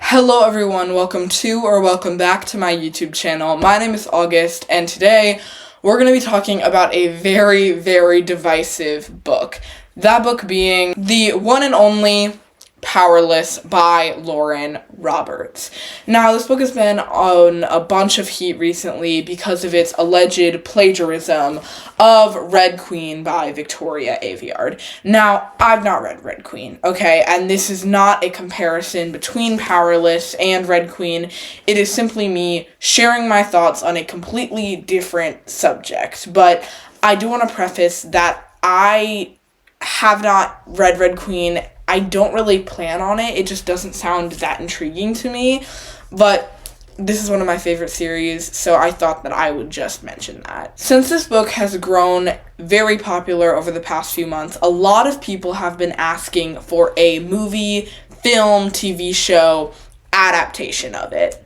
Hello everyone, welcome back to my YouTube channel. My name is August, and today we're going to be talking about a very, very divisive book. That book being the one and only Powerless by Lauren Roberts. Now, this book has been on a bunch of heat recently because of its alleged plagiarism of Red Queen by Victoria Aveyard. Now, I've not read Red Queen, okay, and this is not a comparison between Powerless and Red Queen. It is simply me sharing my thoughts on a completely different subject, but I do want to preface that I have not read Red Queen. I don't really plan on it. It just doesn't sound that intriguing to me, but this is one of my favorite series, so I thought that I would just mention that. Since this book has grown very popular over the past few months, a lot of people have been asking for a movie, film, TV show adaptation of it.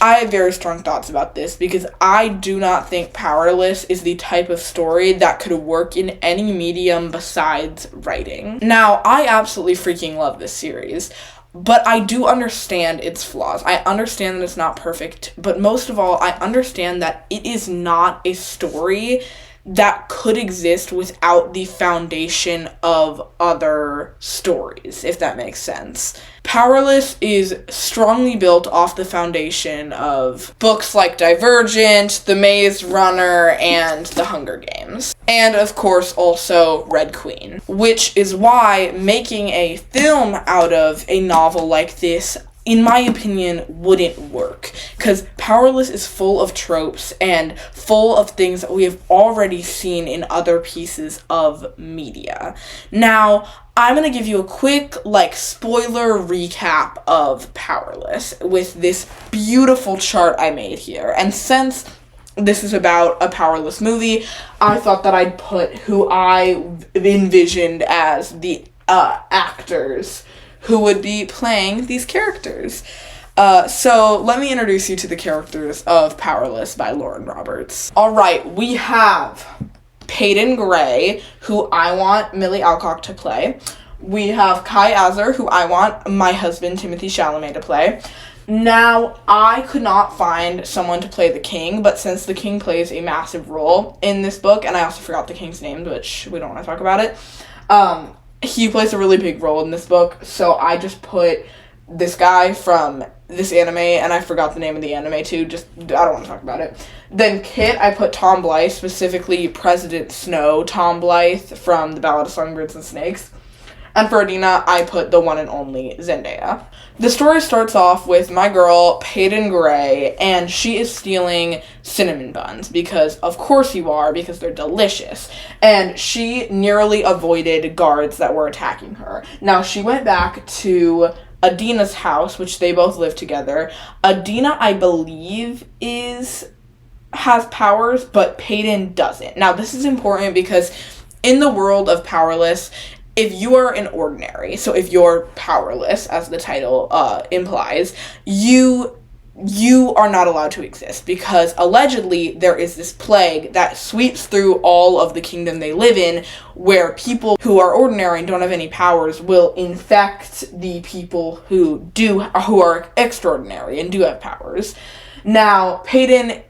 I have very strong thoughts about this because I do not think Powerless is the type of story that could work in any medium besides writing. Now, I absolutely freaking love this series, but I do understand its flaws. I understand that it's not perfect, but most of all, I understand that it is not a story that could exist without the foundation of other stories, if that makes sense. Powerless is strongly built off the foundation of books like Divergent, The Maze Runner, and The Hunger Games. And, of course, also Red Queen. Which is why making a film out of a novel like this, in my opinion, wouldn't work. Because Powerless is full of tropes and full of things that we have already seen in other pieces of media. Now, I'm going to give you a quick, spoiler recap of Powerless with this beautiful chart I made here. And since this is about a Powerless movie, I thought that I'd put who I envisioned as the actors who would be playing these characters. So let me introduce you to the characters of Powerless by Lauren Roberts. Alright, we have Peyton Gray, who I want Millie Alcock to play. We have Kai Azar, who I want my husband Timothy Chalamet to play. Now, I could not find someone to play the king, but since the king plays a massive role in this book, and I also forgot the king's name, which we don't want to talk about it, he plays a really big role in this book, so I just put this guy from this anime, and I forgot the name of the anime too, I don't want to talk about it. Then Kit, I put Tom Blythe, specifically President Snow Tom Blythe from The Ballad of Songbirds and Snakes. And for Adina, I put the one and only Zendaya. The story starts off with my girl, Peyton Gray, and she is stealing cinnamon buns, because of course you are, because they're delicious. And she nearly avoided guards that were attacking her. Now, she went back to Adina's house, which they both live together. Adina, I believe, has powers, but Peyton doesn't. Now, this is important because in the world of Powerless, if you are an ordinary, so if you're powerless, as the title implies, you are not allowed to exist, because allegedly there is this plague that sweeps through all of the kingdom they live in, where people who are ordinary and don't have any powers will infect the people who are extraordinary and do have powers. Now, Peyton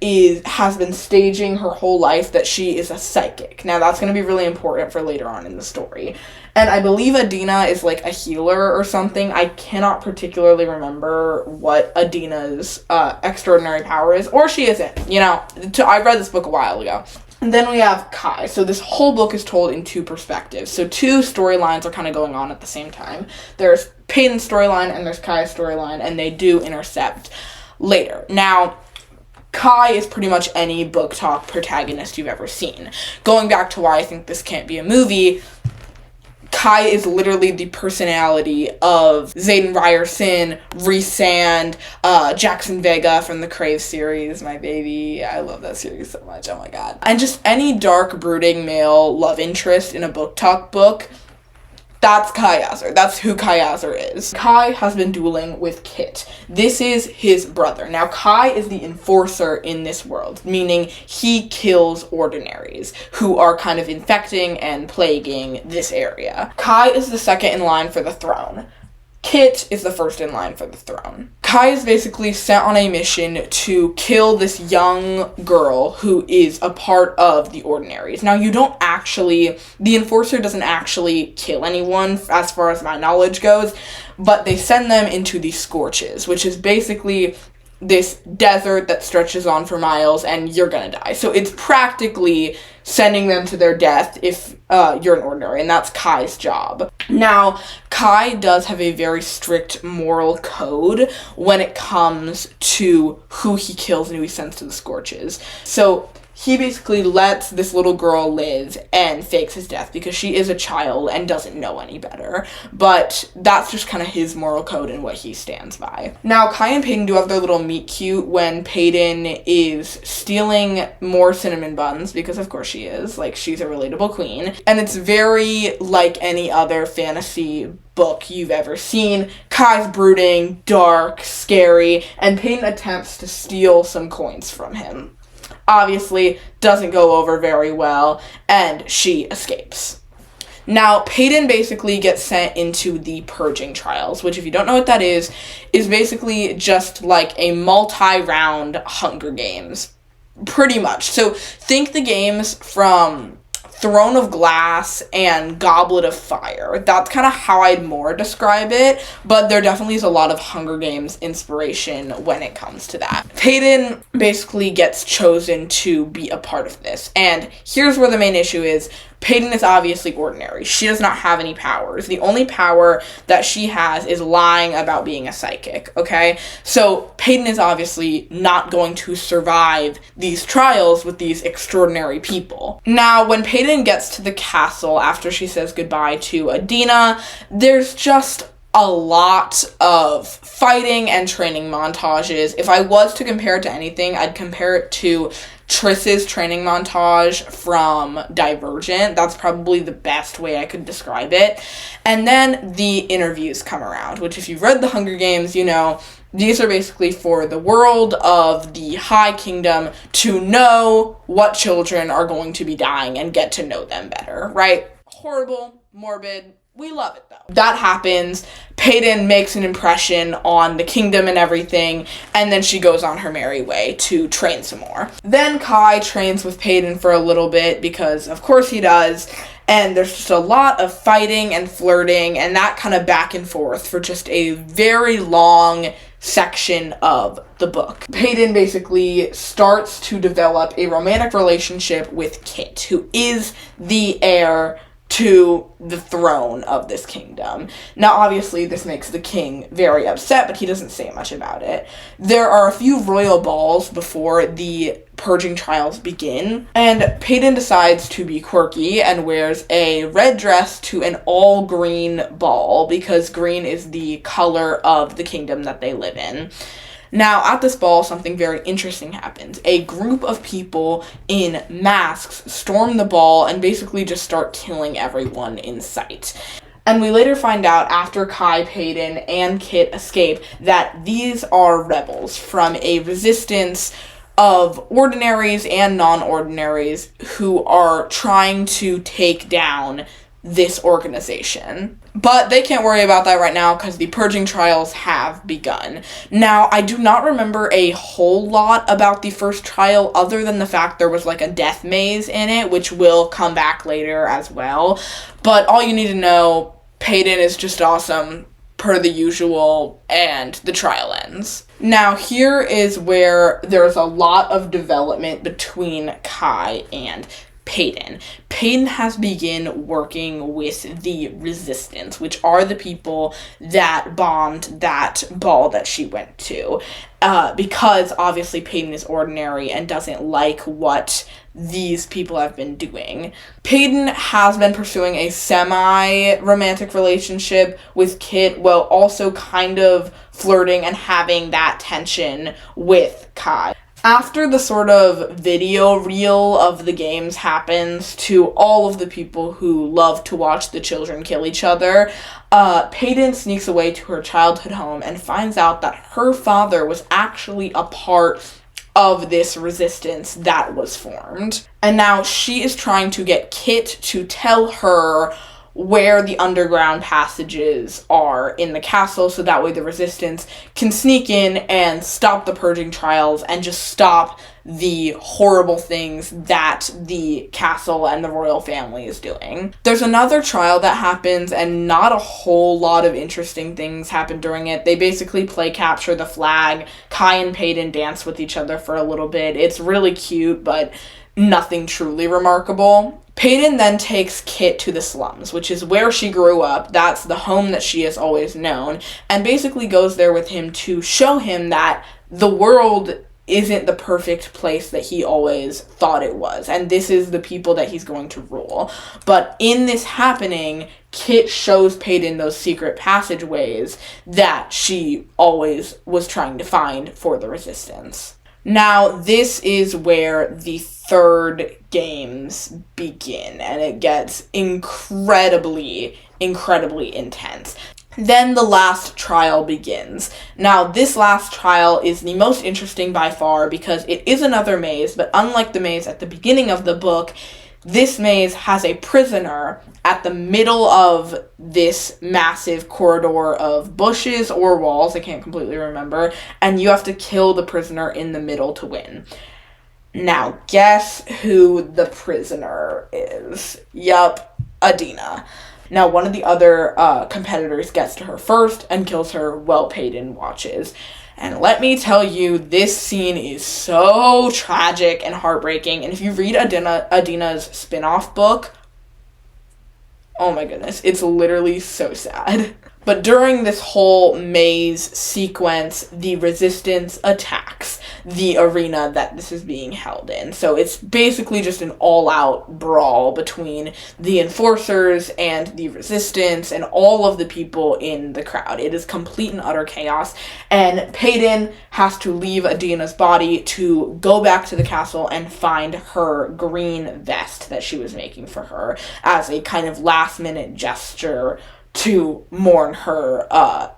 has been staging her whole life that she is a psychic. Now, that's going to be really important for later on in the story. And I believe Adina is a healer or something. I cannot particularly remember what Adina's extraordinary power is, or she isn't. I read this book a while ago. And then we have Kai. So this whole book is told in two perspectives. So two storylines are kind of going on at the same time. There's Peyton's storyline and there's Kai's storyline, and they do intercept later. Now, Kai is pretty much any book talk protagonist you've ever seen. Going back to why I think this can't be a movie, Kai is literally the personality of Zayden Ryerson, Rhysand, Jackson Vega from the Crave series, my baby. I love that series so much, oh my god. And just any dark, brooding male love interest in a book talk book, that's Kai Azar. That's who Kai Azar is. Kai has been dueling with Kit. This is his brother. Now, Kai is the enforcer in this world, meaning he kills ordinaries who are kind of infecting and plaguing this area. Kai is the second in line for the throne. Kit is the first in line for the throne. Kai is basically sent on a mission to kill this young girl who is a part of the Ordinaries. Now, the Enforcer doesn't actually kill anyone, as far as my knowledge goes, but they send them into the Scorches, which is basically this desert that stretches on for miles, and you're gonna die. So it's practically sending them to their death if you're an Ordinary, and that's Kai's job. Now, Kai does have a very strict moral code when it comes to who he kills and who he sends to the Scorches. So he basically lets this little girl live and fakes his death because she is a child and doesn't know any better. But that's just kind of his moral code and what he stands by. Now, Kai and Peyton do have their little meet cute when Peyton is stealing more cinnamon buns, because of course she is. Like, she's a relatable queen. And it's very like any other fantasy book you've ever seen. Kai's brooding, dark, scary, and Peyton attempts to steal some coins from him. Obviously, doesn't go over very well, and she escapes. Now, Peyton basically gets sent into the Purging Trials, which, if you don't know what that is basically just like a multi-round Hunger Games. Pretty much. So, think the games from Throne of Glass and Goblet of Fire. That's kind of how I'd more describe it, but there definitely is a lot of Hunger Games inspiration when it comes to that. Peyton basically gets chosen to be a part of this, and here's where the main issue is. Peyton is obviously Ordinary. She does not have any powers. The only power that she has is lying about being a psychic, okay? So Peyton is obviously not going to survive these trials with these extraordinary people. Now, when Peyton gets to the castle after she says goodbye to Adina, there's just a lot of fighting and training montages. If I was to compare it to anything, I'd compare it to Triss's training montage from Divergent. That's probably the best way I could describe it. And then the interviews come around, which, if you've read The Hunger Games, you know, these are basically for the world of the High Kingdom to know what children are going to be dying and get to know them better, right? Horrible, morbid. We love it, though. That happens. Peyton makes an impression on the kingdom and everything, and then she goes on her merry way to train some more. Then Kai trains with Peyton for a little bit, because of course he does, and there's just a lot of fighting and flirting and that kind of back and forth for just a very long section of the book. Peyton basically starts to develop a romantic relationship with Kit, who is the heir to the throne of this kingdom. Now, obviously, this makes the king very upset, but he doesn't say much about it. There are a few royal balls before the Purging Trials begin, and Peyton decides to be quirky and wears a red dress to an all-green ball, because green is the color of the kingdom that they live in. Now, at this ball, something very interesting happens. A group of people in masks storm the ball and basically just start killing everyone in sight. And we later find out, after Kai, Peyton, and Kit escape, that these are rebels from a resistance of Ordinaries and non-Ordinaries who are trying to take down this organization. But they can't worry about that right now because the Purging Trials have begun. Now, I do not remember a whole lot about the first trial other than the fact there was like a death maze in it, which will come back later as well. But all you need to know, Peyton is just awesome, per the usual, and the trial ends. Now, here is where there's a lot of development between Kai and Peyton. Peyton has begun working with the Resistance, which are the people that bombed that ball that she went to. Because obviously Peyton is Ordinary and doesn't like what these people have been doing. Peyton has been pursuing a semi-romantic relationship with Kit, while also kind of flirting and having that tension with Kai. After the sort of video reel of the games happens to all of the people who love to watch the children kill each other, Peyton sneaks away to her childhood home and finds out that her father was actually a part of this resistance that was formed. And now she is trying to get Kit to tell her where the underground passages are in the castle, so that way the resistance can sneak in and stop the purging trials and just stop the horrible things that the castle and the royal family is doing. There's another trial that happens, and not a whole lot of interesting things happen during it. They basically play capture the flag. Kai and Peyton dance with each other for a little bit. It's really cute, but nothing truly remarkable. Peyton then takes Kit to the slums, which is where she grew up. That's the home that she has always known, and basically goes there with him to show him that the world isn't the perfect place that he always thought it was, and this is the people that he's going to rule. But in this happening, Kit shows Peyton those secret passageways that she always was trying to find for the resistance. Now, this is where the third games begin, and it gets incredibly intense. Then the last trial begins. Now, this last trial is the most interesting by far because it is another maze, but unlike the maze at the beginning of the book, this maze has a prisoner at the middle of this massive corridor of bushes or walls, I can't completely remember, and you have to kill the prisoner in the middle to win. Now, guess who the prisoner is? Yup, Adina. Now, one of the other competitors gets to her first and kills her while Peyton watches. And let me tell you, this scene is so tragic and heartbreaking. And if you read Adina's spin-off book, oh my goodness, it's literally so sad. But during this whole maze sequence, the resistance attacks the arena that this is being held in. So it's basically just an all-out brawl between the enforcers and the resistance and all of the people in the crowd. It is complete and utter chaos, and Peyton has to leave Adina's body to go back to the castle and find her green vest that she was making for her as a kind of last-minute gesture to mourn her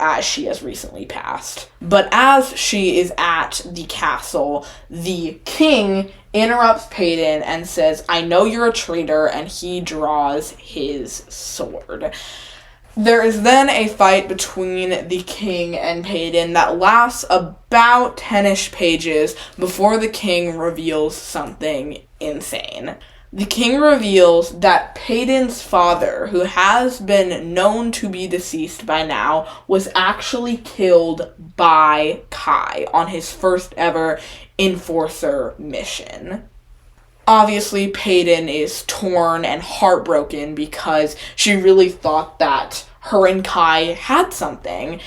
as she has recently passed. But as she is at the castle, the king interrupts Peyton and says, "I know you're a traitor," and he draws his sword. There is then a fight between the king and Peyton that lasts about 10-ish pages before the king reveals something insane. The king reveals that Peyton's father, who has been known to be deceased by now, was actually killed by Kai on his first ever enforcer mission. Obviously, Peyton is torn and heartbroken because she really thought that her and Kai had something.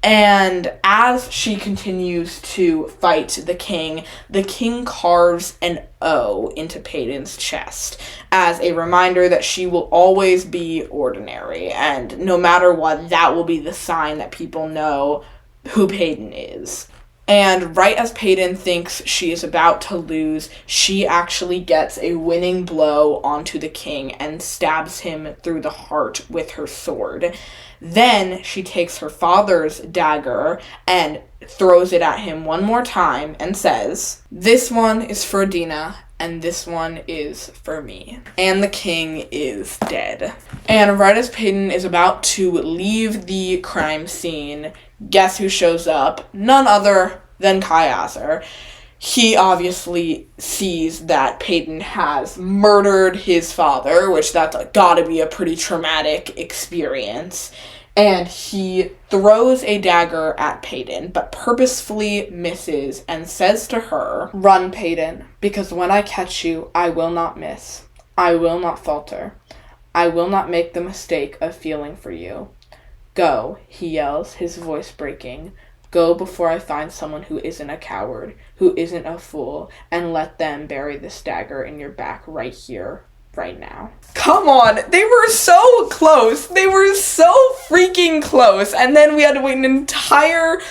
And as she continues to fight the king carves an O into Peyton's chest as a reminder that she will always be ordinary, and no matter what, that will be the sign that people know who Peyton is. And right as Peyton thinks she is about to lose, she actually gets a winning blow onto the king and stabs him through the heart with her sword. Then she takes her father's dagger and throws it at him one more time and says, "This one is for Adina, and this one is for me." And the king is dead. And right as Peyton is about to leave the crime scene, guess who shows up? None other than Kai Azar. He obviously sees that Peyton has murdered his father, which that's gotta be a pretty traumatic experience. And he throws a dagger at Peyton, but purposefully misses and says to her, "Run, Peyton, because when I catch you, I will not miss. I will not falter. I will not make the mistake of feeling for you. Go," he yells, his voice breaking. "Go before I find someone who isn't a coward, who isn't a fool, and let them bury this dagger in your back right here, right now." Come on, they were so close. They were so freaking close. And then we had to wait an entire,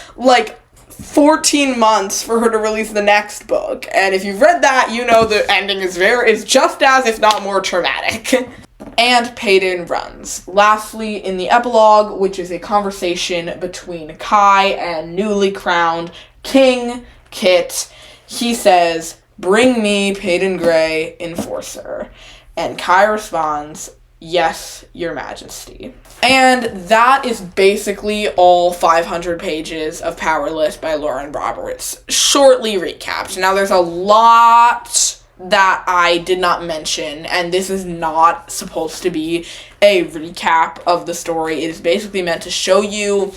14 months for her to release the next book. And if you've read that, you know the ending is just as, if not more, traumatic. And Peyton runs. Lastly, in the epilogue, which is a conversation between Kai and newly crowned King Kit, he says, "Bring me Peyton Gray, Enforcer." And Kai responds, Yes, Your Majesty. And that is basically all 500 pages of Powerless by Lauren Roberts, shortly recapped. Now, there's a lot that I did not mention, and this is not supposed to be a recap of the story. It is basically meant to show you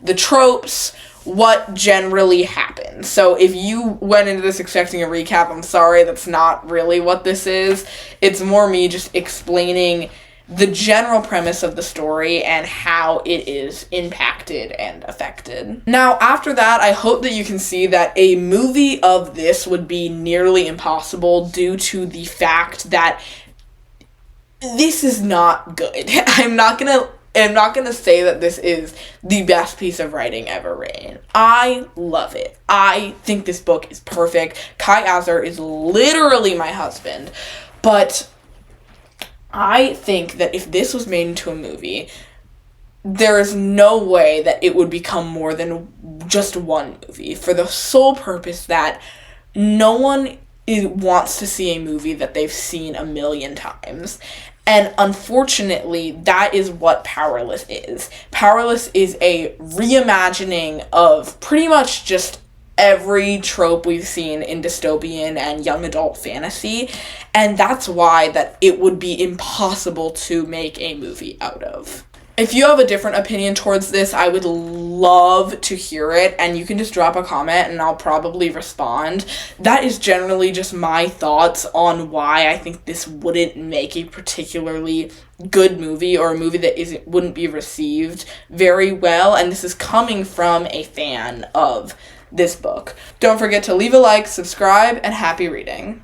the tropes, what generally happens. So if you went into this expecting a recap, I'm sorry, that's not really what this is. It's more me just explaining the general premise of the story and how it is impacted and affected. Now, after that, I hope that you can see that a movie of this would be nearly impossible due to the fact that this is not good. I'm not gonna say that this is the best piece of writing ever written. I love it. I think this book is perfect. Kai Azar is literally my husband, but I think that if this was made into a movie, there is no way that it would become more than just one movie, for the sole purpose that no one wants to see a movie that they've seen a million times. And unfortunately, that is what Powerless is. Powerless is a reimagining of pretty much just every trope we've seen in dystopian and young adult fantasy, and that's why that it would be impossible to make a movie out of. If you have a different opinion towards this, I would love to hear it, and you can just drop a comment and I'll probably respond. That is generally just my thoughts on why I think this wouldn't make a particularly good movie, or a movie that wouldn't be received very well, and this is coming from a fan of this book. Don't forget to leave a like, subscribe, and happy reading.